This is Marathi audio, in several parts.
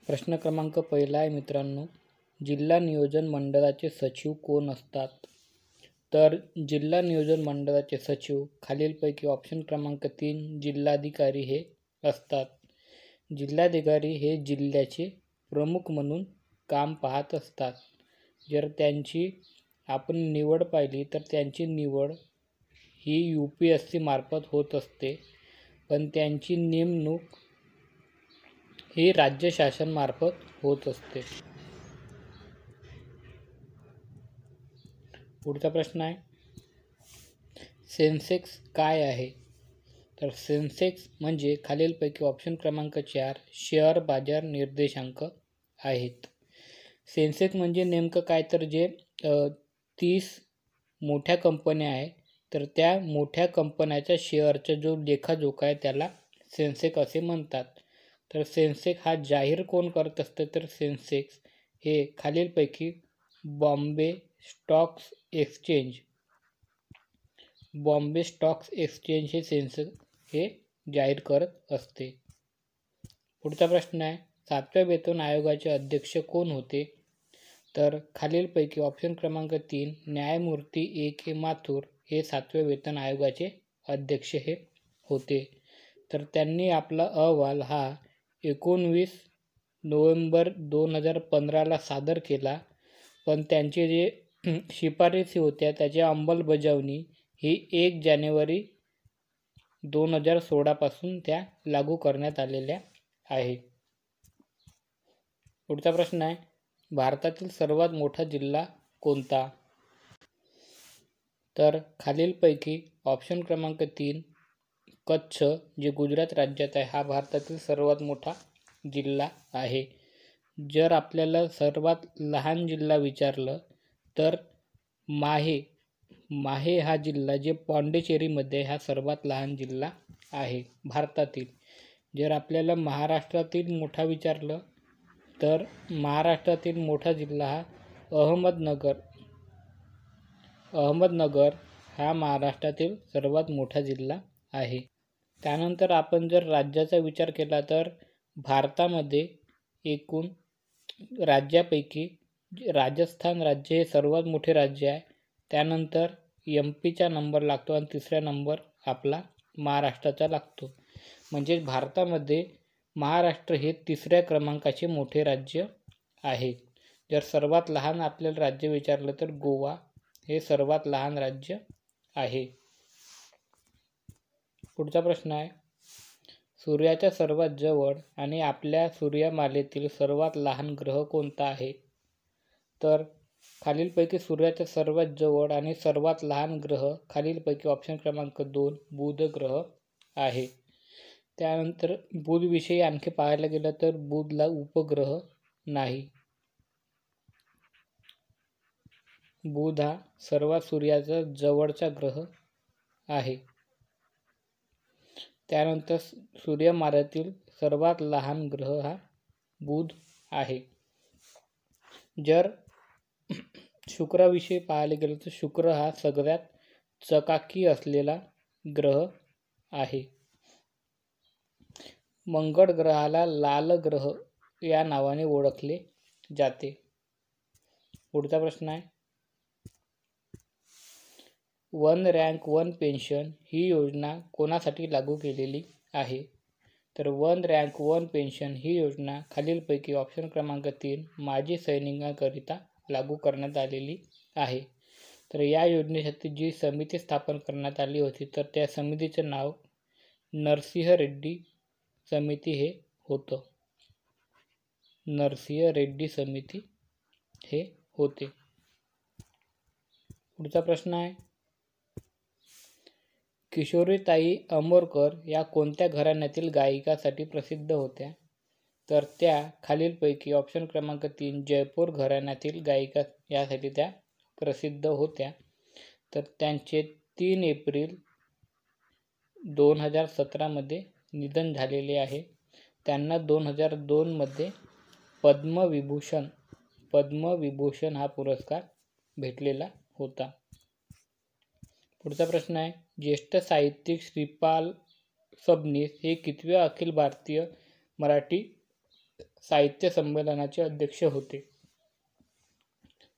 प्रश्न क्रमांक पहिला आहे मित्रांनो, जिल्हा नियोजन मंडळाचे सचिव कोण असतात? तर जिल्हा नियोजन मंडळाचे सचिव खालीलपैकी ऑप्शन क्रमांक 3 जिल्हाधिकारी हे असतात. जिल्हाधिकारी हे जिल्ह्याचे प्रमुख म्हणून काम पाहत असतात. जर त्यांची आपण निवड पाहिली तर त्यांची निवड ही UPSC मार्फत होत असते, पण त्यांची नेमणूक ही राज्य शासनामार्फत होत असते. पुढचा प्रश्न आहे, सेन्सेक्स काय आहे? तर सेन्सेक्स म्हणजे खालीलपैकी ऑप्शन क्रमांक 4 शेअर बाजार निर्देशांक आहेत. सेन्सेक्स म्हणजे नेमकं काय, तर जे 30 मोठ्या कंपन्या आहे तर त्या मोठ्या कंपन्याच्या शेअरचा जो लेखाजोखा आहे त्याला सेन्सेक्स असे म्हणतात. तर सेन्सेक्स हा जाहीर कोण करत असते, तर सेन्सेक्स हे खालीलपैकी बॉम्बे स्टॉक एक्सचेंज हे सेन्सेक्स हे जाहीर करत असते. पुढचा प्रश्न आहे, 7व्या वेतन आयोगाचे अध्यक्ष कोण होते? तर खालीलपैकी ऑप्शन क्रमांक 3 न्यायमूर्ती A.K. माथुर हे 7व्या वेतन आयोगाचे अध्यक्ष हे होते. तर त्यांनी आपला अहवाल हा 19 नोव्हेंबर 2015ला सादर केला, पण त्यांचे जे शिफारसी होत्या त्याची अंमलबजावणी ही 1 जानेवारी 2016 पासून त्या लागू करण्यात आलेल्या आहे. पुढचा प्रश्न आहे, भारतातील सर्वात मोठा जिल्हा कोणता? तर खालीलपैकी ऑप्शन क्रमांक 3 कच्छ जे गुजरात राज्यात आहे हा भारतातील सर्वात मोठा जिल्हा आहे. जर आपल्याला सर्वात लहान जिल्हा विचारलं तर माहे हा जिल्हा जे पाँडेचेरीमध्ये हा सर्वात लहान जिल्हा आहे भारतातील. जर आपल्याला महाराष्ट्रातील मोठा विचारलं तर महाराष्ट्रातील मोठा जिल्हा हा अहमदनगर हा महाराष्ट्रातील सर्वात मोठा जिल्हा आहे. त्यानंतर आपण जर राज्याचा विचार केला तर भारतामध्ये एकूण राज्यापैकी राजस्थान राज्य हे सर्वात मोठे राज्य आहे. त्यानंतर MP नंबर लागतो आणि तिसरा नंबर आपला महाराष्ट्राचा लागतो. म्हणजे भारतामध्ये महाराष्ट्र हे 3ऱ्या क्रमांकाचे मोठे राज्य आहे. जर सर्वात लहान आपल्याला राज्य विचारलं तर गोवा हे सर्वात लहान राज्य आहे. पुढचा प्रश्न आहे, सूर्याच्या सर्वात जवळ आणि आपल्या सूर्यमालेतील सर्वात लहान ग्रह कोणता आहे? तर खालीलपैकी सूर्याच्या सर्वात जवळ आणि सर्वात लहान ग्रह खालीलपैकी ऑप्शन क्रमांक 2 बुध ग्रह आहे. त्यानंतर बुधविषयी आणखी पाहायला गेलं तर बुधला उपग्रह नाही. बुध हा सर्वात सूर्याचा जवळचा ग्रह आहे. त्यानंतर सूर्यमालेतील सर्वात लहान ग्रह हा बुध आहे. जर शुक्राविषयी पाहायला गेलं तर शुक्र हा सगळ्यात चकाकी असलेला ग्रह आहे. मंगळ ग्रहाला लाल ग्रह या नावाने ओळखले जाते. पुढचा प्रश्न आहे, वन रँक वन पेन्शन ही योजना कोणासाठी लागू केलेली आहे? तर वन रँक वन पेन्शन ही योजना खालीलपैकी ऑप्शन क्रमांक 3 माजी सैनिकांकरिता लागू करण्यात आलेली आहे. तर या योजनेसाठी जी समिती स्थापन करण्यात आली होती तर त्या समितीचं नाव नरसिंह रेड्डी समिती हे होतं. नरसिंह रेड्डी समिती हे होते. पुढचा प्रश्न आहे, किशोरीताई अमोरकर या कोणत्या घराण्यातील गायिकासाठी प्रसिद्ध होत्या? तर त्या खालीलपैकी ऑप्शन क्रमांक 3 जयपूर घराण्यातील गायिका यासाठी त्या प्रसिद्ध होत्या. तर त्यांचे 3 एप्रिल 2017मध्ये निधन झालेले आहे. त्यांना 2002मध्ये पद्मविभूषण हा पुरस्कार भेटलेला होता. पुढचा प्रश्न आहे, ज्येष्ठ साहित्यिक श्रीपाल सबनीस हे कितवे अखिल भारतीय मराठी साहित्य संमेलनाचे अध्यक्ष होते.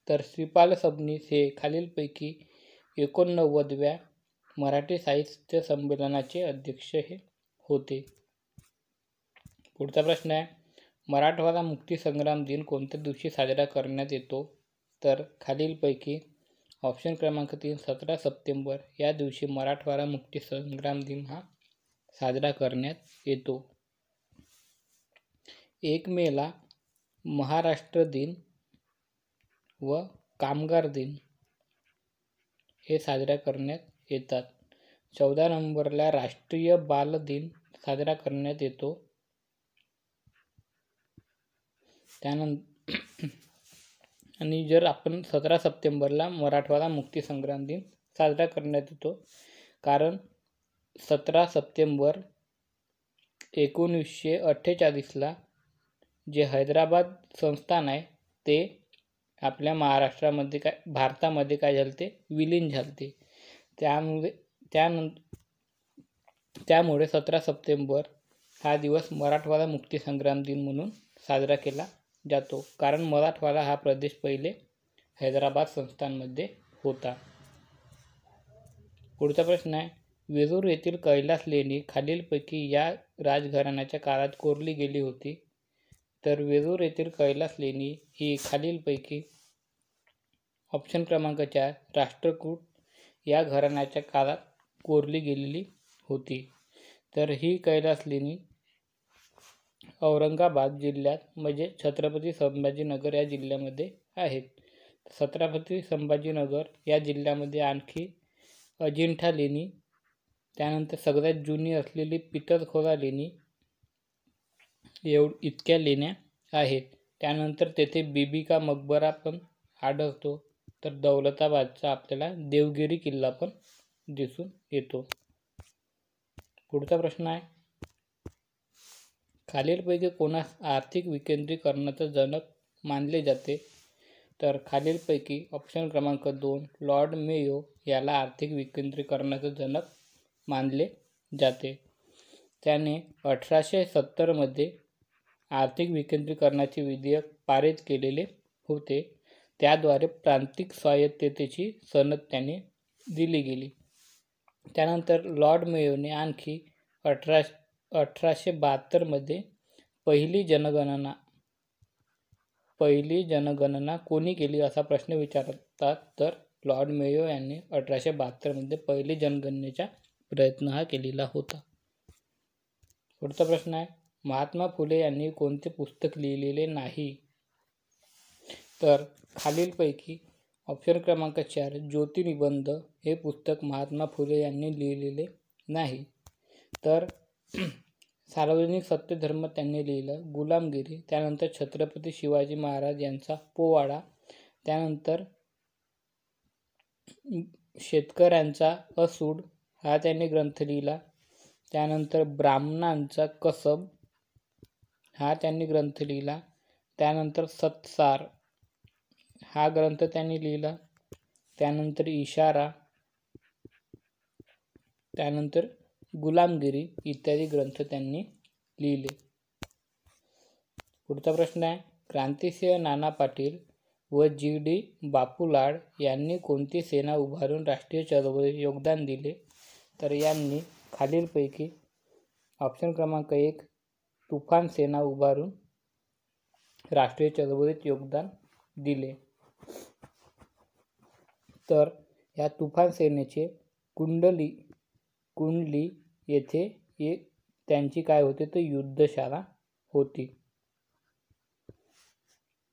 तर श्रीपाल सबनीस हे खालीलपैकी 89व्या मराठी साहित्य संमेलनाचे अध्यक्ष हे होते. पुढचा प्रश्न आहे, मराठवाडा मुक्तीसंग्राम दिन कोणत्या दिवशी साजरा करण्यात येतो? तर खालीलपैकी ऑप्शन क्रमांक 3 17 सप्टेंबर या दिवशी मराठवाडा मुक्तीसंग्राम दिन हा साजरा करण्यात येतो. 1 मेला महाराष्ट्र दिन व कामगार दिन हे साजरा करण्यात येतात. 14 नोव्हेंबरला राष्ट्रीय बाल दिन साजरा करण्यात येतो. त्यानंतर आणि जर आपण 17 सप्टेंबरला मराठवाडा मुक्तीसंग्राम दिन साजरा करण्यात येतो, कारण 17 सप्टेंबर 1948ला जे हैदराबाद संस्थान आहे ते आपल्या भारतामध्ये काय झाले ते विलीन झाले. त्यामुळे 17 सप्टेंबर हा दिवस मराठवाडा मुक्तीसंग्राम दिन म्हणून साजरा केला जातो, कारण मराठवाडा हा प्रदेश पहिले हैदराबाद संस्थानमध्ये होता. पुढचा प्रश्न आहे, वेरूळ येथील कैलास लेणी खालीलपैकी या राजघराण्याच्या काळात कोरली गेली होती? तर वेरूळ येथील कैलास लेणी ही खालीलपैकी ऑप्शन क्रमांक 4 राष्ट्रकूट या घराण्याच्या काळात कोरली गेलेली होती. तर ही कैलास लेणी औरंगाबाद जिल्ह्यात म्हणजे छत्रपती संभाजीनगर या जिल्ह्यामध्ये आहेत. छत्रपती संभाजीनगर या जिल्ह्यामध्ये आणखी अजिंठा लेणी, त्यानंतर सगळ्यात जुनी असलेली पितळखोरा लेणी इतक्या लेण्या आहेत. त्यानंतर तेथे बीबी का मकबरा पण आढळतो. तर दौलताबादचा आपल्याला देवगिरी किल्ला पण दिसून येतो. पुढचा प्रश्न आहे, खालीलपैकी कोणास आर्थिक विकेंद्रीकरणाचा जनक मानले जाते? तर खालीलपैकी ऑप्शन क्रमांक 2 लॉर्ड मेयो याला आर्थिक विकेंद्रीकरणाचा जनक मानले जाते. त्याने 1870मध्ये आर्थिक विकेंद्रीकरणाचे विधेयक पारित केलेले होते. त्याद्वारे प्रांतिक स्वायत्ततेची सनद त्याने दिली गेली. त्यानंतर लॉर्ड मेयोने आणखी 1872मध्ये पहिली जनगणना कोणी केली असा प्रश्न विचारतात. तर लॉर्ड मेयो यांनी 1872मध्ये पहिली जनगणनेचा प्रयत्न हा केलेला होता. पुढचा प्रश्न आहे, महात्मा फुले यांनी कोणते पुस्तक लिहिलेले नाही? तर खालीलपैकी ऑप्शन क्रमांक 4 ज्योतिनिबंध हे पुस्तक महात्मा फुले यांनी लिहिलेले नाही. तर सार्वजनिक सत्यधर्म त्यांनी लिहिलं, गुलामगिरी, त्यानंतर छत्रपती शिवाजी महाराज यांचा पोवाडा, त्यानंतर शेतकऱ्यांचा असूड हा त्यांनी ग्रंथ लिहिला, त्यानंतर ब्राह्मणांचा कसब हा त्यांनी ग्रंथ लिहिला, त्यानंतर सत्सार हा ग्रंथ त्यांनी लिहिला, त्यानंतर इशारा, त्यानंतर गुलामगिरी इत्यादी ग्रंथ त्यांनी लिहिले. पुढचा प्रश्न आहे, क्रांतिसिंह नाना पाटील व जी.डी. बापूलाड यांनी कोणती सेना उभारून राष्ट्रीय चळवळीत योगदान दिले? तर यांनी खालीलपैकी ऑप्शन क्रमांक 1 तुफान सेना उभारून राष्ट्रीय चळवळीत योगदान दिले. तर या तुफान सेनेचे कुंडली येथे त्यांची काय होते तर युद्धशाळा होती.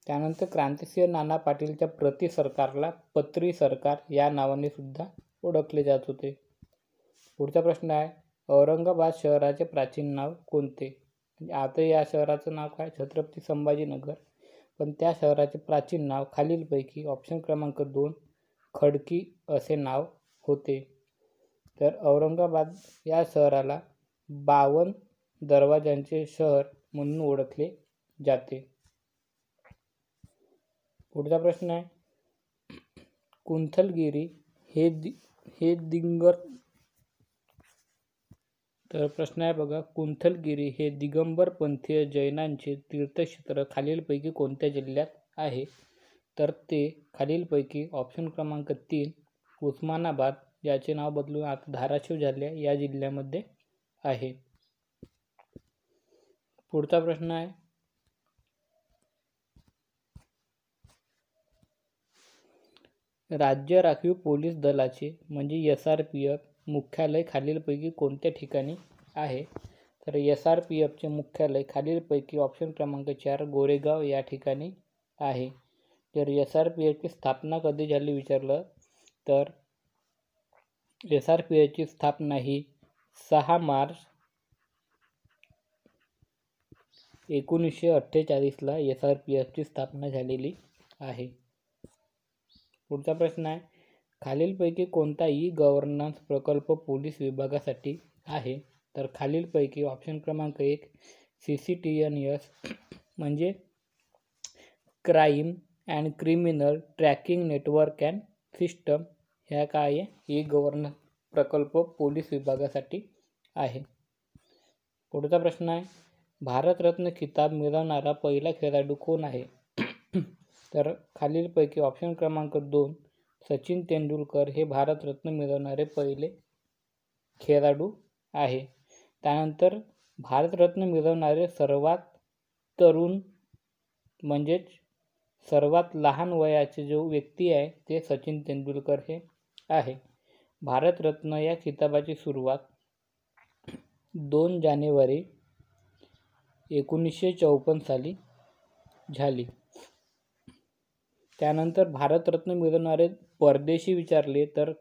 त्यानंतर क्रांतिसिंह नाना पाटीलच्या प्रति सरकारला पत्री सरकार या नावाने सुद्धा ओळखले जात होते. पुढचा प्रश्न आहे, औरंगाबाद शहराचे प्राचीन नाव कोणते? आता या शहराचं नाव काय छत्रपती संभाजीनगर, पण त्या शहराचे प्राचीन नाव खालीलपैकी ऑप्शन क्रमांक 2 खडकी असे नाव होते. तर औरंगाबाद या शहराला 52 दरवाजांचे शहर म्हणून ओळखले जाते. पुढचा प्रश्न आहे, कुंथलगिरी हे तर प्रश्न आहे बघा, कुंथलगिरी हे दिगंबर पंथीय जैनांचे तीर्थक्षेत्र खालीलपैकी कोणत्या जिल्ह्यात आहे? तर ते खालीलपैकी ऑप्शन क्रमांक 3 उस्मानाबाद, याचे नाव बदलून आता धाराशिव झाले, या जिल्ह्यामध्ये आहे. पुढचा प्रश्न आहे, राज्य राखीव पोलीस दलाचे म्हणजे SRPF मुख्यालय खालीलपैकी कोणत्या ठिकाणी आहे? तर SRPFचे मुख्यालय खालीलपैकी ऑप्शन क्रमांक 4 गोरेगाव या ठिकाणी आहे. जर SRPFची स्थापना कधी झाली विचारलं तर SRPFची स्थापना ही 6 मार्च 1948ला SRPFची स्थापना झालेली आहे. पुढचा प्रश्न आहे, खालीलपैकी कोणता गव्हर्नन्स प्रकल्प पोलीस विभागासाठी आहे? तर खालीलपैकी ऑप्शन क्रमांक 1 CCTNS म्हणजे crime and criminal tracking network and system, ह्या काय आहे गव्हर्नन्स प्रकल्प पोलीस विभागासाठी आहे. पुढचा प्रश्न आहे, भारतरत्न खिताब मिळवणारा पहिला खेळाडू कोण आहे? तर खालीलपैकी ऑप्शन क्रमांक 2 सचिन तेंडुलकर हे भारतरत्न मिळवणारे पहिले खेळाडू आहे. त्यानंतर भारतरत्न मिळवणारे सर्वात तरुण म्हणजेच सर्वात लहान वयाचे जो व्यक्ती आहे ते सचिन तेंडुलकर हे आहे. भारतरत्न या खिताबाची सुरुवात 2 जानेवारी 1954 साली झाली. त्यानंतर भारतरत्न मिळवणारे परदेशी विचारले तर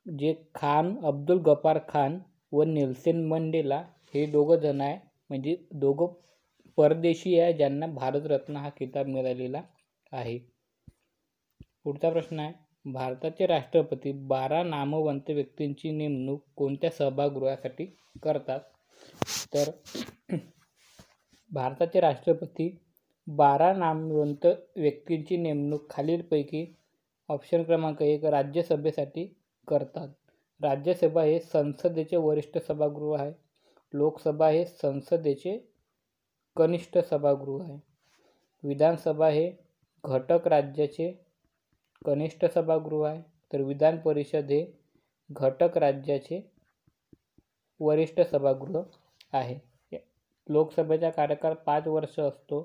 जे खान, अब्दुल गफार खान व नेल्सन मंडेला हे दोघं जण आहे, म्हणजे दोघं परदेशी आहे ज्यांना भारतरत्न हा खिताब मिळालेला आहे. पुढचा प्रश्न आहे, भारताचे राष्ट्रपती 12 नामवंत व्यक्तींची नेमणूक कोणत्या सभागृहासाठी करतात? तर भारताचे राष्ट्रपती 12 नामवंत व्यक्तींची नेमणूक खालीलपैकी ऑप्शन क्रमांक 1 राज्यसभेसाठी करतात. राज्यसभा हे संसदेचे वरिष्ठ सभागृह आहे. लोकसभा हे संसदेचे कनिष्ठ सभागृह आहे. विधानसभा हे घटक राज्याचे कनिष्ठ सभागृह आहे. तर विधान परिषद हे घटक राज्याचे वरिष्ठ सभागृह आहे. लोकसभेचा कार्यकाळ 5 वर्ष असतो,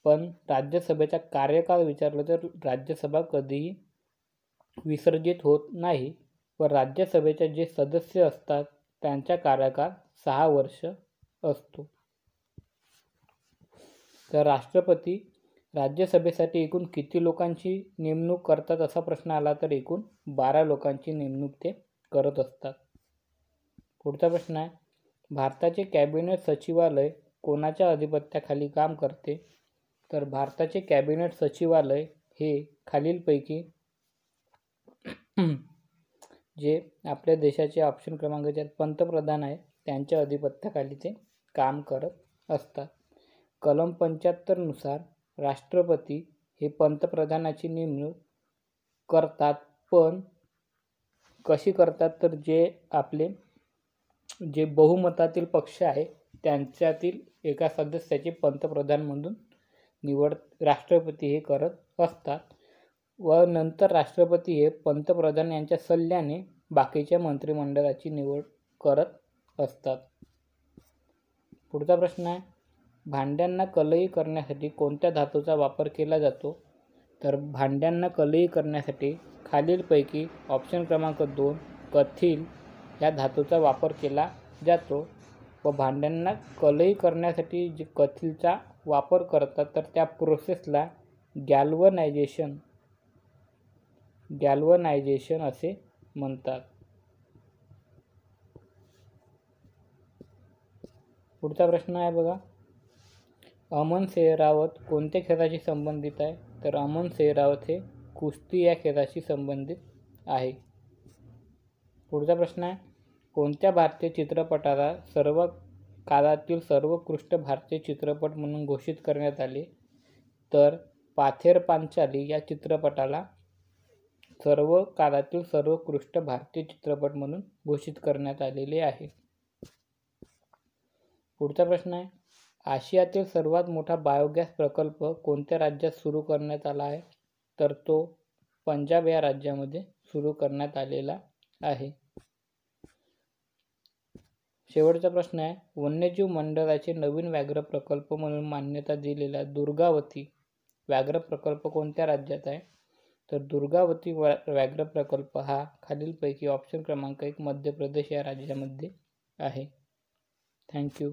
पण राज्यसभेचा कार्यकाळ विचारलं तर राज्यसभा कधीही विसर्जित होत नाही, व राज्यसभेचे जे सदस्य असतात त्यांचा कार्यकाळ 6 वर्ष असतो. तर राष्ट्रपती राज्यसभेसाठी एकूण किती लोकांची नेमणूक करतात असा प्रश्न आला तर एकूण 12 लोकांची नेमणूक ते करत असतात. पुढचा प्रश्न आहे, भारताचे कॅबिनेट सचिवालय कोणाच्या अधिपत्याखाली काम करते? तर भारताचे कॅबिनेट सचिवालय हे खालीलपैकी जे आपल्या देशाचे ऑप्शन क्रमांक 4 पंतप्रधान आहे त्यांच्या अधिपत्याखाली ते काम करत असतात. कलम 75 नुसार राष्ट्रपती हे पंतप्रधानाची नेमणूक करतात, पण कशी करतात तर जे बहुमतातील पक्ष आहे त्यांच्यातील एका सदस्याची पंतप्रधान म्हणून निवड राष्ट्रपती हे करत असतात, व नंतर राष्ट्रपती हे पंतप्रधान यांच्या सल्ल्याने बाकीच्या मंत्रिमंडळाची निवड करत असतात. पुढचा प्रश्न आहे, भांड्यांना कलई करण्यासाठी कोणत्या धातूचा वापर केला जातो? तर भांड्यांना कलई करण्यासाठी खालीलपैकी ऑप्शन क्रमांक 2 कथील या धातूचा वापर केला जातो. व भांड्यांना कलई करण्यासाठी जे कथीलचा वापर करतात तर त्या प्रोसेसला गॅल्वनायझेशन असे म्हणतात. पुढचा प्रश्न आहे बघा, अमन सेहरावत कोणत्या खेळाशी संबंधित आहे? तर अमन सेहरावत हे कुस्ती या खेळाशी संबंधित आहे. पुढचा प्रश्न आहे, कोणत्या भारतीय चित्रपटाला सर्व काळातील सर्वोत्कृष्ट भारतीय चित्रपट म्हणून घोषित करण्यात आले? तर पाथेर पांचाली या चित्रपटाला सर्व काळातील सर्वोत्कृष्ट भारतीय चित्रपट म्हणून घोषित करण्यात आलेले आहे. पुढचा प्रश्न आहे, आशियातील सर्वात मोठा बायोगॅस प्रकल्प कोणत्या राज्यात सुरू करण्यात आला आहे? तर तो पंजाब या राज्यामध्ये सुरू करण्यात आलेला आहे. शेवटचा प्रश्न आहे, वन्यजीव मंडळाचे नवीन व्याघ्र प्रकल्प म्हणून मान्यता दिलेला दुर्गावती व्याघ्र प्रकल्प कोणत्या राज्यात आहे? तर दुर्गावती व्याघ्र प्रकल्प हा खालीलपैकी ऑप्शन क्रमांक 1 मध्य प्रदेश या राज्यामध्ये आहे. थँक्यू.